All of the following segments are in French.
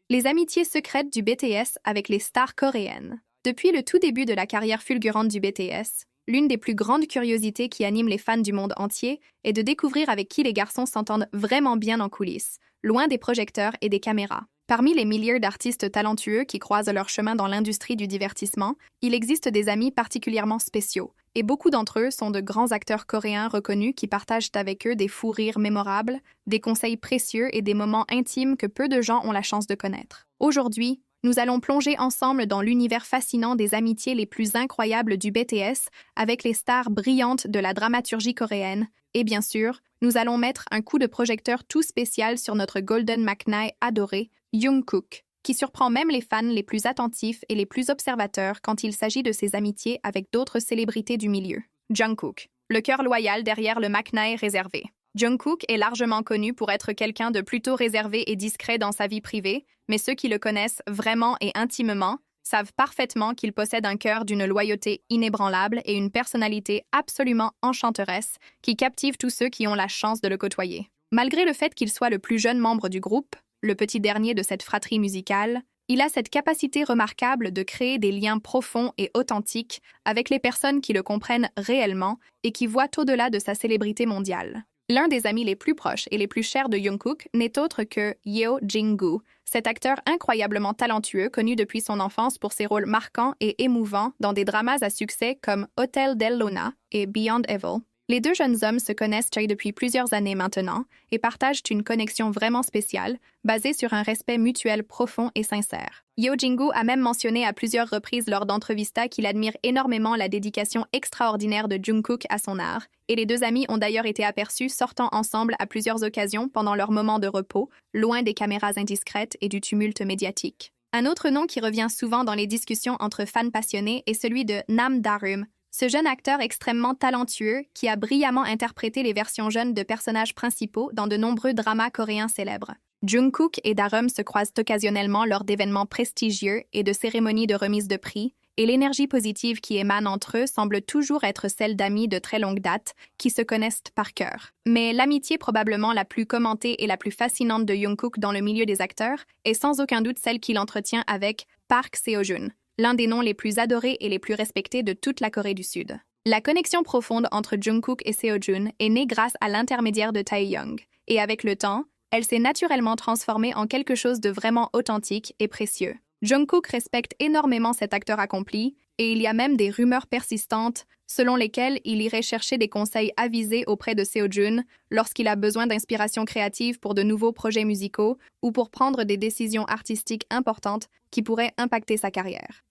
Les amitiés secrètes du BTS avec les stars coréennes. Depuis le tout début de la carrière fulgurante du BTS, l'une des plus grandes curiosités qui animent les fans du monde entier est de découvrir avec qui les garçons s'entendent vraiment bien en coulisses, loin des projecteurs et des caméras. Parmi les milliers d'artistes talentueux qui croisent leur chemin dans l'industrie du divertissement, il existe des amis particulièrement spéciaux, et beaucoup d'entre eux sont de grands acteurs coréens reconnus qui partagent avec eux des fous rires mémorables, des conseils précieux et des moments intimes que peu de gens ont la chance de connaître. Aujourd'hui, nous allons plonger ensemble dans l'univers fascinant des amitiés les plus incroyables du BTS avec les stars brillantes de la dramaturgie coréenne. Et bien sûr, nous allons mettre un coup de projecteur tout spécial sur notre Golden McKnight adoré, Jungkook, qui surprend même les fans les plus attentifs et les plus observateurs quand il s'agit de ses amitiés avec d'autres célébrités du milieu. Jungkook, le cœur loyal derrière le McKnight réservé. Jungkook est largement connu pour être quelqu'un de plutôt réservé et discret dans sa vie privée, mais ceux qui le connaissent vraiment et intimement savent parfaitement qu'il possède un cœur d'une loyauté inébranlable et une personnalité absolument enchanteresse qui captive tous ceux qui ont la chance de le côtoyer. Malgré le fait qu'il soit le plus jeune membre du groupe, le petit dernier de cette fratrie musicale, il a cette capacité remarquable de créer des liens profonds et authentiques avec les personnes qui le comprennent réellement et qui voient au-delà de sa célébrité mondiale. L'un des amis les plus proches et les plus chers de Jungkook n'est autre que Yeo Jin-gu, cet acteur incroyablement talentueux connu depuis son enfance pour ses rôles marquants et émouvants dans des dramas à succès comme Hotel del Luna et Beyond Evil. Les deux jeunes hommes se connaissent depuis plusieurs années maintenant et partagent une connexion vraiment spéciale, basée sur un respect mutuel profond et sincère. Yeo Jin-gu a même mentionné à plusieurs reprises lors d'entrevistas qu'il admire énormément la dédication extraordinaire de Jungkook à son art, et les deux amis ont d'ailleurs été aperçus sortant ensemble à plusieurs occasions pendant leur moment de repos, loin des caméras indiscrètes et du tumulte médiatique. Un autre nom qui revient souvent dans les discussions entre fans passionnés est celui de Nam Darum, ce jeune acteur extrêmement talentueux qui a brillamment interprété les versions jeunes de personnages principaux dans de nombreux dramas coréens célèbres. Jungkook et Darum se croisent occasionnellement lors d'événements prestigieux et de cérémonies de remise de prix, et l'énergie positive qui émane entre eux semble toujours être celle d'amis de très longue date qui se connaissent par cœur. Mais l'amitié probablement la plus commentée et la plus fascinante de Jungkook dans le milieu des acteurs est sans aucun doute celle qu'il entretient avec Park Seo-joon, l'un des noms les plus adorés et les plus respectés de toute la Corée du Sud. La connexion profonde entre Jungkook et Seo-joon est née grâce à l'intermédiaire de Taehyung, et avec le temps, elle s'est naturellement transformée en quelque chose de vraiment authentique et précieux. Jungkook respecte énormément cet acteur accompli, et il y a même des rumeurs persistantes selon lesquelles il irait chercher des conseils avisés auprès de Seo-joon lorsqu'il a besoin d'inspiration créative pour de nouveaux projets musicaux ou pour prendre des décisions artistiques importantes qui pourraient impacter sa carrière.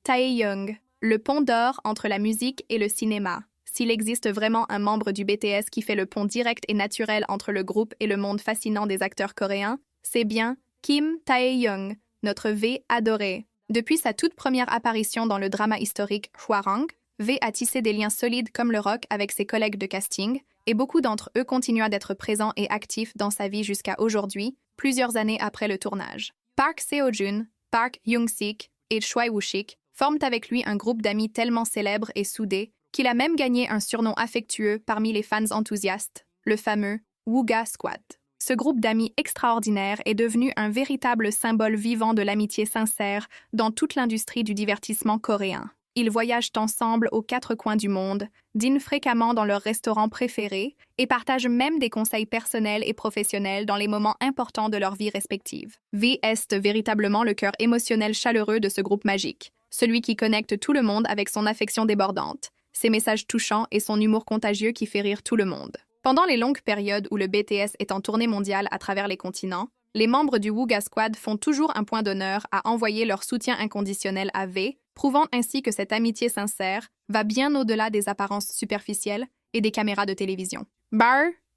Taehyung, le pont d'or entre la musique et le cinéma. S'il existe vraiment un membre du BTS qui fait le pont direct et naturel entre le groupe et le monde fascinant des acteurs coréens, c'est bien Kim Taehyung, notre V adoré. Depuis sa toute première apparition dans le drama historique Hwarang, V a tissé des liens solides comme le rock avec ses collègues de casting, et beaucoup d'entre eux continuent d'être présents et actifs dans sa vie jusqu'à aujourd'hui, plusieurs années après le tournage. Park Seo-joon, Park Hyung-sik et Choi Woo-sik forment avec lui un groupe d'amis tellement célèbre et soudé qu'il a même gagné un surnom affectueux parmi les fans enthousiastes, le fameux Wooga Squad. Ce groupe d'amis extraordinaires est devenu un véritable symbole vivant de l'amitié sincère dans toute l'industrie du divertissement coréen. Ils voyagent ensemble aux quatre coins du monde, dînent fréquemment dans leurs restaurants préférés et partagent même des conseils personnels et professionnels dans les moments importants de leur vie respective. V est véritablement le cœur émotionnel chaleureux de ce groupe magique, celui qui connecte tout le monde avec son affection débordante, ses messages touchants et son humour contagieux qui fait rire tout le monde. Pendant les longues périodes où le BTS est en tournée mondiale à travers les continents, les membres du Wooga Squad font toujours un point d'honneur à envoyer leur soutien inconditionnel à V, prouvant ainsi que cette amitié sincère va bien au-delà des apparences superficielles et des caméras de télévision.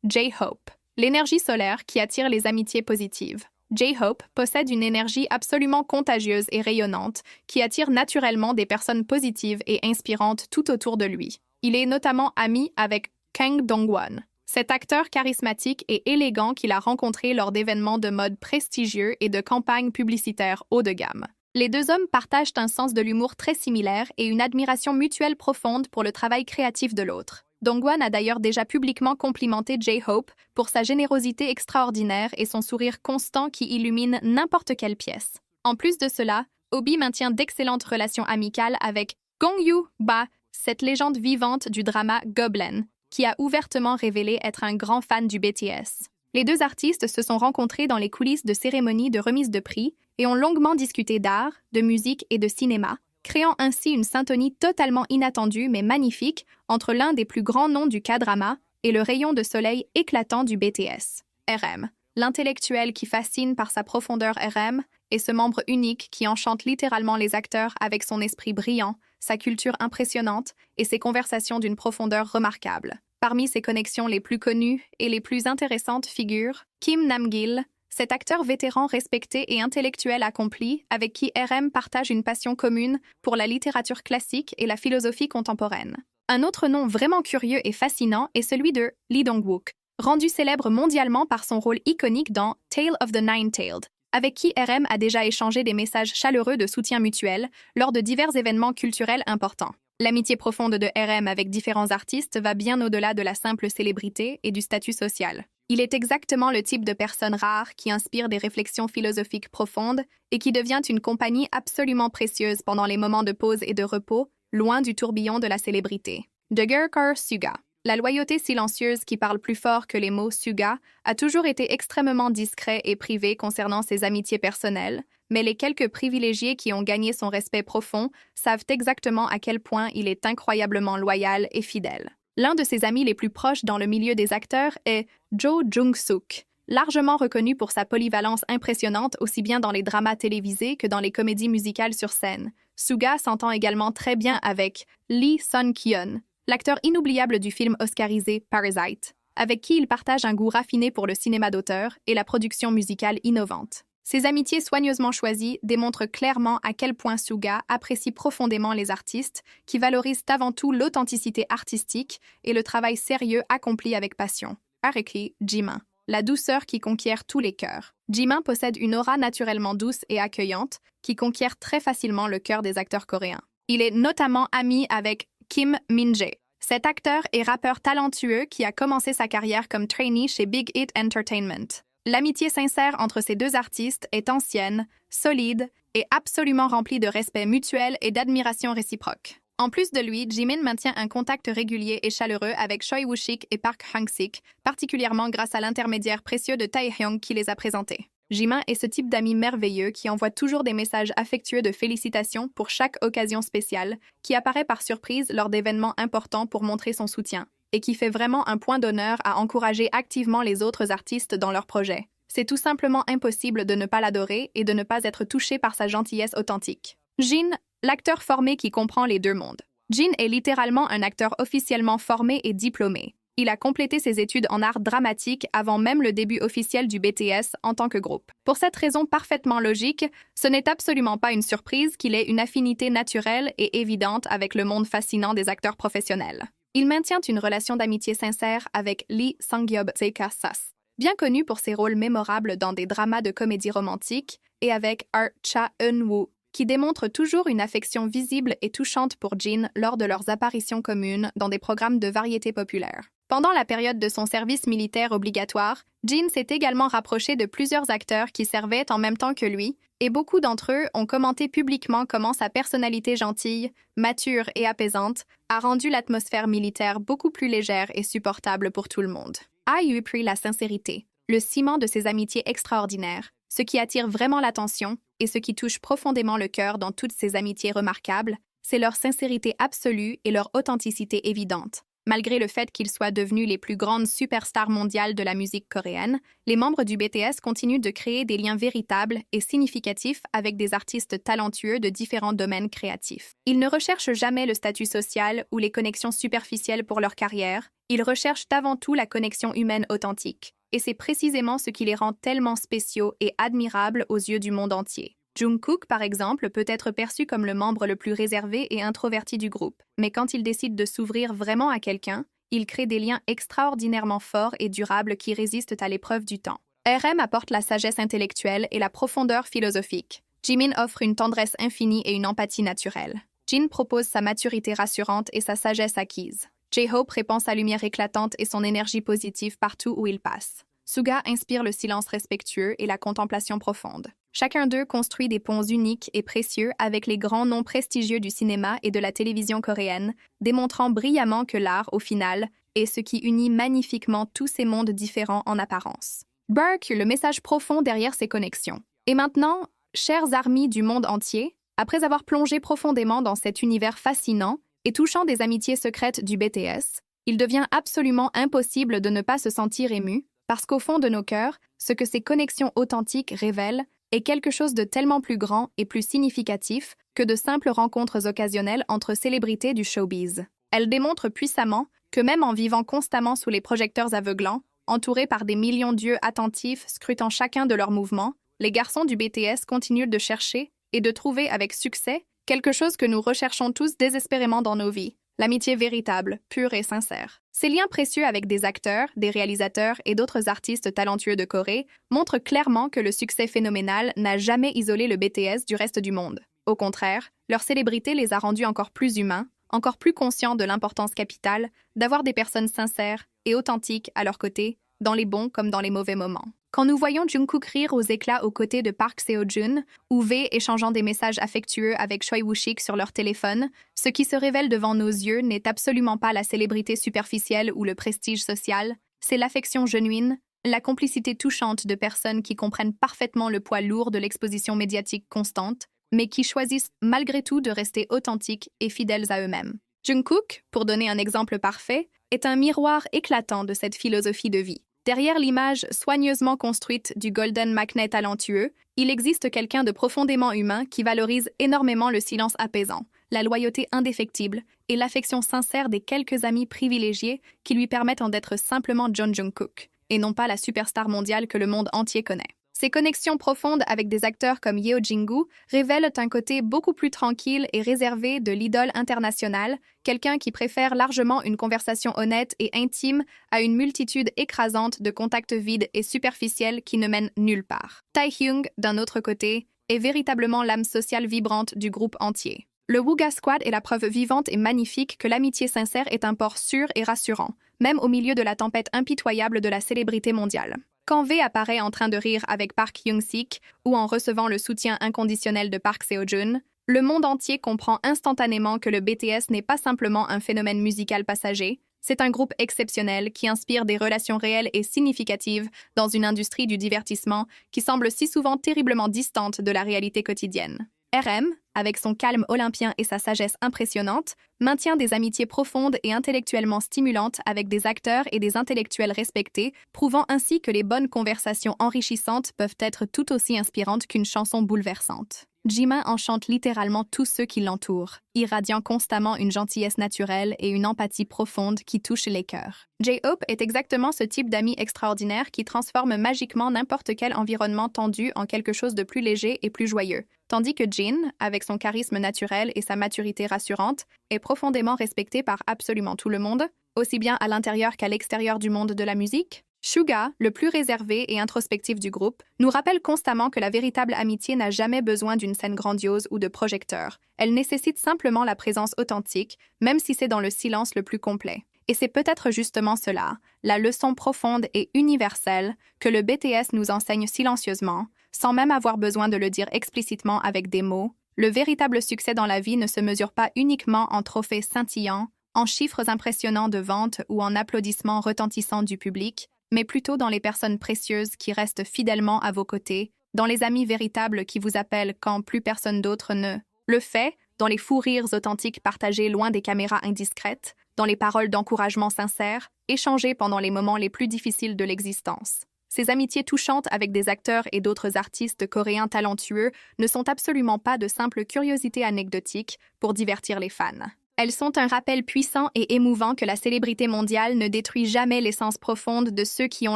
J-Hope, l'énergie solaire qui attire les amitiés positives. J-Hope possède une énergie absolument contagieuse et rayonnante qui attire naturellement des personnes positives et inspirantes tout autour de lui. Il est notamment ami avec Kang Dong-won, cet acteur charismatique et élégant qu'il a rencontré lors d'événements de mode prestigieux et de campagnes publicitaires haut de gamme. Les deux hommes partagent un sens de l'humour très similaire et une admiration mutuelle profonde pour le travail créatif de l'autre. Dongwon a d'ailleurs déjà publiquement complimenté J-Hope pour sa générosité extraordinaire et son sourire constant qui illumine n'importe quelle pièce. En plus de cela, Obi maintient d'excellentes relations amicales avec Gongyu Ba, cette légende vivante du drama Goblin, qui a ouvertement révélé être un grand fan du BTS. Les deux artistes se sont rencontrés dans les coulisses de cérémonies de remise de prix et ont longuement discuté d'art, de musique et de cinéma, créant ainsi une syntonie totalement inattendue mais magnifique entre l'un des plus grands noms du K-drama et le rayon de soleil éclatant du BTS. RM, l'intellectuel qui fascine par sa profondeur RM, et ce membre unique qui enchante littéralement les acteurs avec son esprit brillant, sa culture impressionnante et ses conversations d'une profondeur remarquable. Parmi ses connexions les plus connues et les plus intéressantes figurent Kim Nam-gil, cet acteur vétéran respecté et intellectuel accompli avec qui RM partage une passion commune pour la littérature classique et la philosophie contemporaine. Un autre nom vraiment curieux et fascinant est celui de Lee Dong-wook, rendu célèbre mondialement par son rôle iconique dans Tale of the Nine-Tailed, avec qui RM a déjà échangé des messages chaleureux de soutien mutuel lors de divers événements culturels importants. L'amitié profonde de RM avec différents artistes va bien au-delà de la simple célébrité et du statut social. Il est exactement le type de personne rare qui inspire des réflexions philosophiques profondes et qui devient une compagnie absolument précieuse pendant les moments de pause et de repos, loin du tourbillon de la célébrité. Daegerkar Suga. La loyauté silencieuse qui parle plus fort que les mots Suga a toujours été extrêmement discret et privé concernant ses amitiés personnelles, mais les quelques privilégiés qui ont gagné son respect profond savent exactement à quel point il est incroyablement loyal et fidèle. L'un de ses amis les plus proches dans le milieu des acteurs est Jo Jung-suk, largement reconnu pour sa polyvalence impressionnante aussi bien dans les dramas télévisés que dans les comédies musicales sur scène. Suga s'entend également très bien avec Lee Sun-kyun, l'acteur inoubliable du film oscarisé Parasite, avec qui il partage un goût raffiné pour le cinéma d'auteur et la production musicale innovante. Ces amitiés soigneusement choisies démontrent clairement à quel point Suga apprécie profondément les artistes qui valorisent avant tout l'authenticité artistique et le travail sérieux accompli avec passion. Areki Jimin, la douceur qui conquiert tous les cœurs. Jimin possède une aura naturellement douce et accueillante qui conquiert très facilement le cœur des acteurs coréens. Il est notamment ami avec Kim Min-jae, cet acteur et rappeur talentueux qui a commencé sa carrière comme trainee chez Big Hit Entertainment. L'amitié sincère entre ces deux artistes est ancienne, solide et absolument remplie de respect mutuel et d'admiration réciproque. En plus de lui, Jimin maintient un contact régulier et chaleureux avec Choi Woo-sik et Park Hang-sik, particulièrement grâce à l'intermédiaire précieux de Taehyung qui les a présentés. Jimin est ce type d'ami merveilleux qui envoie toujours des messages affectueux de félicitations pour chaque occasion spéciale, qui apparaît par surprise lors d'événements importants pour montrer son soutien, et qui fait vraiment un point d'honneur à encourager activement les autres artistes dans leurs projets. C'est tout simplement impossible de ne pas l'adorer et de ne pas être touché par sa gentillesse authentique. Jin, l'acteur formé qui comprend les deux mondes. Jin est littéralement un acteur officiellement formé et diplômé. Il a complété ses études en art dramatique avant même le début officiel du BTS en tant que groupe. Pour cette raison parfaitement logique, ce n'est absolument pas une surprise qu'il ait une affinité naturelle et évidente avec le monde fascinant des acteurs professionnels. Il maintient une relation d'amitié sincère avec Lee Sang-yeob-tae-sas, bien connu pour ses rôles mémorables dans des dramas de comédie romantique, et avec Cha Eun-woo, qui démontre toujours une affection visible et touchante pour Jin lors de leurs apparitions communes dans des programmes de variété populaire. Pendant la période de son service militaire obligatoire, Jin s'est également rapproché de plusieurs acteurs qui servaient en même temps que lui, et beaucoup d'entre eux ont commenté publiquement comment sa personnalité gentille, mature et apaisante a rendu l'atmosphère militaire beaucoup plus légère et supportable pour tout le monde. A eu pris la sincérité, le ciment de ses amitiés extraordinaires, ce qui attire vraiment l'attention et ce qui touche profondément le cœur dans toutes ces amitiés remarquables, c'est leur sincérité absolue et leur authenticité évidente. Malgré le fait qu'ils soient devenus les plus grandes superstars mondiales de la musique coréenne, les membres du BTS continuent de créer des liens véritables et significatifs avec des artistes talentueux de différents domaines créatifs. Ils ne recherchent jamais le statut social ou les connexions superficielles pour leur carrière, ils recherchent avant tout la connexion humaine authentique. Et c'est précisément ce qui les rend tellement spéciaux et admirables aux yeux du monde entier. Jungkook, par exemple, peut être perçu comme le membre le plus réservé et introverti du groupe, mais quand il décide de s'ouvrir vraiment à quelqu'un, il crée des liens extraordinairement forts et durables qui résistent à l'épreuve du temps. RM apporte la sagesse intellectuelle et la profondeur philosophique. Jimin offre une tendresse infinie et une empathie naturelle. Jin propose sa maturité rassurante et sa sagesse acquise. J-Hope répand sa lumière éclatante et son énergie positive partout où il passe. Suga inspire le silence respectueux et la contemplation profonde. Chacun d'eux construit des ponts uniques et précieux avec les grands noms prestigieux du cinéma et de la télévision coréenne, démontrant brillamment que l'art, au final, est ce qui unit magnifiquement tous ces mondes différents en apparence. Burke, le message profond derrière ces connexions. Et maintenant, chers amis du monde entier, après avoir plongé profondément dans cet univers fascinant et touchant des amitiés secrètes du BTS, il devient absolument impossible de ne pas se sentir ému, parce qu'au fond de nos cœurs, ce que ces connexions authentiques révèlent est quelque chose de tellement plus grand et plus significatif que de simples rencontres occasionnelles entre célébrités du showbiz. Elles démontrent puissamment que même en vivant constamment sous les projecteurs aveuglants, entourés par des millions d'yeux attentifs scrutant chacun de leurs mouvements, les garçons du BTS continuent de chercher et de trouver avec succès quelque chose que nous recherchons tous désespérément dans nos vies, l'amitié véritable, pure et sincère. Ces liens précieux avec des acteurs, des réalisateurs et d'autres artistes talentueux de Corée montrent clairement que le succès phénoménal n'a jamais isolé le BTS du reste du monde. Au contraire, leur célébrité les a rendus encore plus humains, encore plus conscients de l'importance capitale d'avoir des personnes sincères et authentiques à leur côté, dans les bons comme dans les mauvais moments. Quand nous voyons Jungkook rire aux éclats aux côtés de Park Seo-joon, ou V échangeant des messages affectueux avec Choi Woo-sik sur leur téléphone, ce qui se révèle devant nos yeux n'est absolument pas la célébrité superficielle ou le prestige social, c'est l'affection genuine, la complicité touchante de personnes qui comprennent parfaitement le poids lourd de l'exposition médiatique constante, mais qui choisissent malgré tout de rester authentiques et fidèles à eux-mêmes. Jungkook, pour donner un exemple parfait, est un miroir éclatant de cette philosophie de vie. Derrière l'image soigneusement construite du Golden Magnet talentueux, il existe quelqu'un de profondément humain qui valorise énormément le silence apaisant, la loyauté indéfectible et l'affection sincère des quelques amis privilégiés qui lui permettent d'être simplement John Jungkook, et non pas la superstar mondiale que le monde entier connaît. Ces connexions profondes avec des acteurs comme Yeo Jin-gu révèlent un côté beaucoup plus tranquille et réservé de l'idole internationale, quelqu'un qui préfère largement une conversation honnête et intime à une multitude écrasante de contacts vides et superficiels qui ne mènent nulle part. Taehyung, d'un autre côté, est véritablement l'âme sociale vibrante du groupe entier. Le Wooga Squad est la preuve vivante et magnifique que l'amitié sincère est un port sûr et rassurant, même au milieu de la tempête impitoyable de la célébrité mondiale. Quand V apparaît en train de rire avec Park Hyung-sik ou en recevant le soutien inconditionnel de Park Seo-joon, le monde entier comprend instantanément que le BTS n'est pas simplement un phénomène musical passager, c'est un groupe exceptionnel qui inspire des relations réelles et significatives dans une industrie du divertissement qui semble si souvent terriblement distante de la réalité quotidienne. RM, avec son calme olympien et sa sagesse impressionnante, maintient des amitiés profondes et intellectuellement stimulantes avec des acteurs et des intellectuels respectés, prouvant ainsi que les bonnes conversations enrichissantes peuvent être tout aussi inspirantes qu'une chanson bouleversante. Jimin enchante littéralement tous ceux qui l'entourent, irradiant constamment une gentillesse naturelle et une empathie profonde qui touche les cœurs. J-Hope est exactement ce type d'ami extraordinaire qui transforme magiquement n'importe quel environnement tendu en quelque chose de plus léger et plus joyeux, tandis que Jin, avec son charisme naturel et sa maturité rassurante, est profondément respecté par absolument tout le monde, aussi bien à l'intérieur qu'à l'extérieur du monde de la musique. Suga, le plus réservé et introspectif du groupe, nous rappelle constamment que la véritable amitié n'a jamais besoin d'une scène grandiose ou de projecteur. Elle nécessite simplement la présence authentique, même si c'est dans le silence le plus complet. Et c'est peut-être justement cela, la leçon profonde et universelle que le BTS nous enseigne silencieusement, sans même avoir besoin de le dire explicitement avec des mots. Le véritable succès dans la vie ne se mesure pas uniquement en trophées scintillants, en chiffres impressionnants de vente ou en applaudissements retentissants du public, mais plutôt dans les personnes précieuses qui restent fidèlement à vos côtés, dans les amis véritables qui vous appellent quand plus personne d'autre ne le fait, dans les fous rires authentiques partagés loin des caméras indiscrètes, dans les paroles d'encouragement sincères, échangées pendant les moments les plus difficiles de l'existence. Ces amitiés touchantes avec des acteurs et d'autres artistes coréens talentueux ne sont absolument pas de simples curiosités anecdotiques pour divertir les fans. Elles sont un rappel puissant et émouvant que la célébrité mondiale ne détruit jamais l'essence profonde de ceux qui ont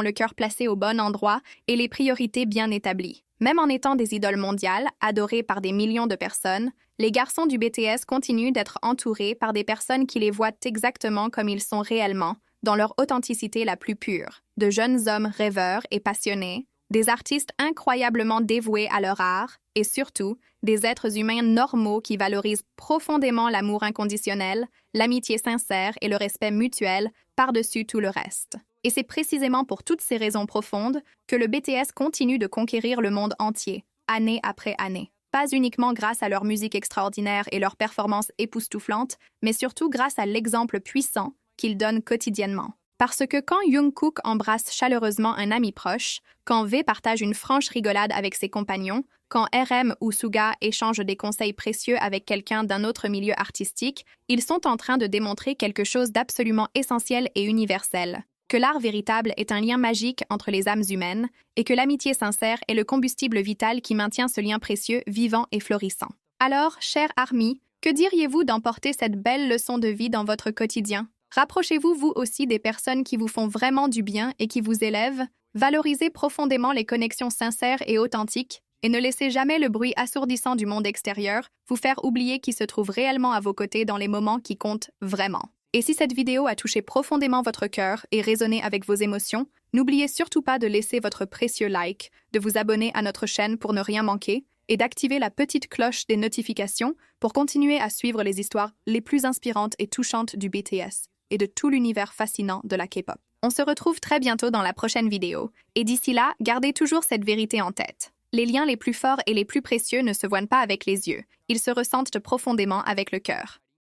le cœur placé au bon endroit et les priorités bien établies. Même en étant des idoles mondiales, adorées par des millions de personnes, les garçons du BTS continuent d'être entourés par des personnes qui les voient exactement comme ils sont réellement, dans leur authenticité la plus pure. De jeunes hommes rêveurs et passionnés, des artistes incroyablement dévoués à leur art et surtout des êtres humains normaux qui valorisent profondément l'amour inconditionnel, l'amitié sincère et le respect mutuel par-dessus tout le reste. Et c'est précisément pour toutes ces raisons profondes que le BTS continue de conquérir le monde entier, année après année. Pas uniquement grâce à leur musique extraordinaire et leurs performances époustouflantes, mais surtout grâce à l'exemple puissant qu'ils donnent quotidiennement. Parce que quand Jungkook embrasse chaleureusement un ami proche, quand V partage une franche rigolade avec ses compagnons, quand RM ou Suga échangent des conseils précieux avec quelqu'un d'un autre milieu artistique, ils sont en train de démontrer quelque chose d'absolument essentiel et universel, que l'art véritable est un lien magique entre les âmes humaines et que l'amitié sincère est le combustible vital qui maintient ce lien précieux vivant et florissant. Alors, cher ARMY, que diriez-vous d'emporter cette belle leçon de vie dans votre quotidien? Rapprochez-vous vous aussi des personnes qui vous font vraiment du bien et qui vous élèvent, valorisez profondément les connexions sincères et authentiques, et ne laissez jamais le bruit assourdissant du monde extérieur vous faire oublier qui se trouve réellement à vos côtés dans les moments qui comptent vraiment. Et si cette vidéo a touché profondément votre cœur et résonné avec vos émotions, n'oubliez surtout pas de laisser votre précieux like, de vous abonner à notre chaîne pour ne rien manquer, et d'activer la petite cloche des notifications pour continuer à suivre les histoires les plus inspirantes et touchantes du BTS et de tout l'univers fascinant de la K-pop. On se retrouve très bientôt dans la prochaine vidéo, et d'ici là, gardez toujours cette vérité en tête. Les liens les plus forts et les plus précieux ne se voient pas avec les yeux, ils se ressentent profondément avec le cœur.